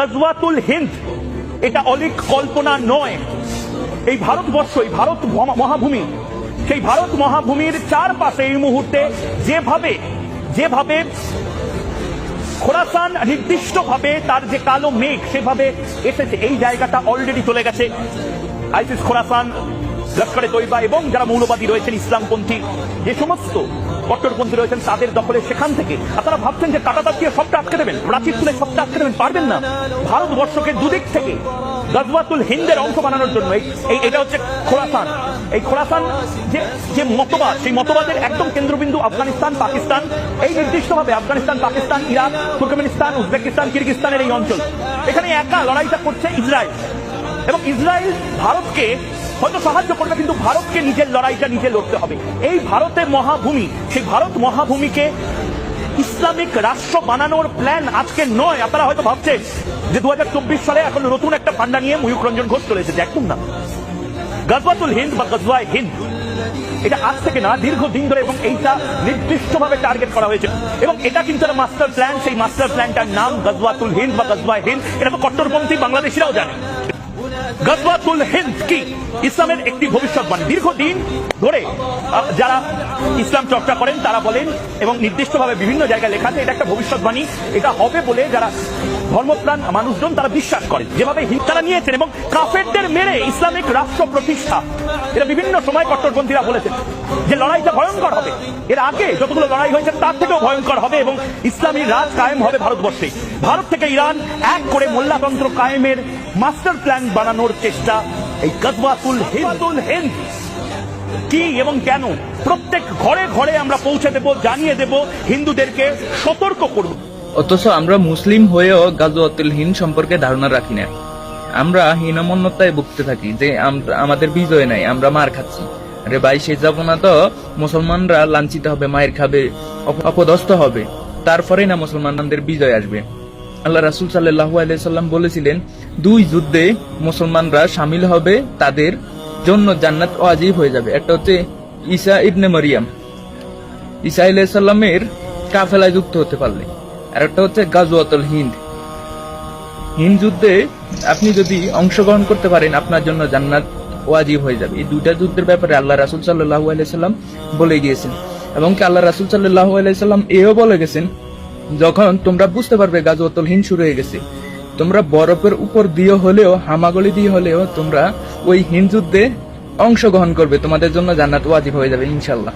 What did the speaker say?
গজওয়াতুল হিন্দ এটা অলিক কল্পনা নয়। এই ভারতবর্ষ, এই ভারত মহাভূমি, সেই ভারত মহাভূমির চারপাশে এই মুহূর্তে যেভাবে খোরাসান নির্দিষ্টভাবে তার যে কালো মেঘ সেভাবে এসেছে, এই জায়গাটা অলরেডি চলে গেছে আইসিস, খোরাসান, লস্করে তৈবা এবং যারা মৌলবাদী রয়েছেন, ইসলামপন্থী যে সমস্ত কট্টরপন্থী রয়েছেন তাদের দখলে সেখান থেকে। আপনারা ভাবছেন যে কাঁটাতার দিয়ে সবটা আটকে দেবেন, প্রাচীর তুলে সবটা আটকে দেবেন, পারবেন না। ভারতবর্ষকে দুদিক থেকে গজওয়াতুল হিন্দের অংশ বানানোর জন্য এটা হচ্ছে খোরাসান। এই খোরাসান যে মতবাদ, সেই মতবাদের একদম কেন্দ্রবিন্দু আফগানিস্তান, পাকিস্তান, এই নির্দিষ্টভাবে Afghanistan, Pakistan, Iraq, Turkmenistan, Uzbekistan, কিরগিস্তানের এই অঞ্চল। এখানে একা লড়াইটা করছে ইসরায়েল, এবং ইসরায়েল ভারতকে হয়তো সাহায্য করবে, কিন্তু ভারতকে নিজের লড়াইটা নিজে লড়তে হবে। এই ভারতের মহাভূমি, সেই ভারত মহাভূমিকে ইসলামিক রাষ্ট্র বানানোর প্ল্যান আজকে নয়। আপনারা হয়তো ভাবছেন যে 2024 সালে এখন নতুন একটা ফান্ডা নিয়ে ময়ূক রঞ্জন ঘোষ চলে এসেছে, একদম না। গজওয়াতুল হিন্দ বা গজওয়ায়ে হিন্দ এটা আজ থেকে না, দীর্ঘদিন ধরে, এবং এইটা নির্দিষ্টভাবে টার্গেট করা হয়েছে, এবং এটা কিন্তু একটা মাস্টার প্ল্যান। সেই মাস্টার প্ল্যানটার নাম গজওয়াতুল হিন্দ বা গজওয়ায়ে হিন্দ। এটা তো কট্টরপন্থী বাংলাদেশিরাও জানে। গজওয়াতুল হিন্দ কি? ইসলামের একটি ভবিষ্যৎবাণী। দীর্ঘদিন ধরে যারা ইসলাম চর্চা করেন তারা বলেন, এবং নির্দিষ্টভাবে বিভিন্ন জায়গায় লেখা আছে, এটা একটা ভবিষ্যৎবাণী, এটা হবে বলে যারা ধর্মপ্রাণ মানুষজন তারা বিশ্বাস করেন। যেভাবে তারা নিয়েছেন এবং কাফেরদের মেরে ইসলামিক রাষ্ট্র প্রতিষ্ঠা, এটা বিভিন্ন সময় কট্টরপন্থীরা বলেছেন যে লড়াইটা ভয়ঙ্কর হবে। এর আগে যতগুলো লড়াই হয়েছে তার থেকেও ভয়ঙ্কর হবে, এবং ইসলামী রাজ কায়েম হবে ভারতবর্ষে। ভারত থেকে ইরান এক করে মোল্লাতন্ত্র কায়েমের মাস্টার প্ল্যান বানানোর চেষ্টা। এই গজওয়াতুল হিন্দ কি এবং কেন প্রত্যেক ঘরে ঘরে আমরা পৌঁছে দেব, জানিয়ে দেব, হিন্দুদেরকে সতর্ক করব। অথচ আমরা মুসলিম হয়েও গজওয়াতুল হিন্দ সম্পর্কে ধারণা রাখি না। আমরা হীনমন্যতায় ভুগতে থাকি যে আমাদের বিজয় নাই, আমরা মার খাচ্ছি। আরে ভাই, সে যাব না তো মুসলমানরা লাঞ্ছিত হবে, মায়ের খাবে, অপদস্থ হবে, তারপরেই না মুসলমানদের বিজয় আসবে। আল্লাহ রাসূল সাল্লাল্লাহু আলাইহি সাল্লাম বলেছিলেন, দুই যুদ্ধে মুসলমানরা শামিল হবে, তাদের জন্য জান্নাত ওয়াজিব হয়ে যাবে। একটা হচ্ছে ঈসা ইবনে মারিয়াম, ঈসা আলাইহিস সালামের কাফেলায় যুক্ত হতে পারলে, আর একটা হচ্ছে গজওয়াতুল হিন্দ। হিন্দ যুদ্ধে আপনি যদি অংশগ্রহণ করতে পারেন, আপনার জন্য জান্নাত ওয়াজিব হয়ে যাবে। এই দুইটা যুদ্ধের ব্যাপারে আল্লাহ রাসূল সাল্লাল্লাহু আলাইহি সাল্লাম বলে গিয়েছেন, এবং কি আল্লাহ রাসূল সাল্লাল্লাহু আলাইহি সাল্লাম এও বলে গেছেন, যখন তোমরা বুঝতে পারবে গজওয়াতুল হিন্দ শুরু হয়ে গেছে, তোমরা বরফের উপর দিয়ে হলেও, হামাগুড়ি দিয়ে হলেও তোমরা ওই হিন্দ যুদ্ধে অংশগ্রহণ করবে, তোমাদের জন্য জান্নাত ওয়াজিব হয়ে যাবে ইনশাআল্লাহ।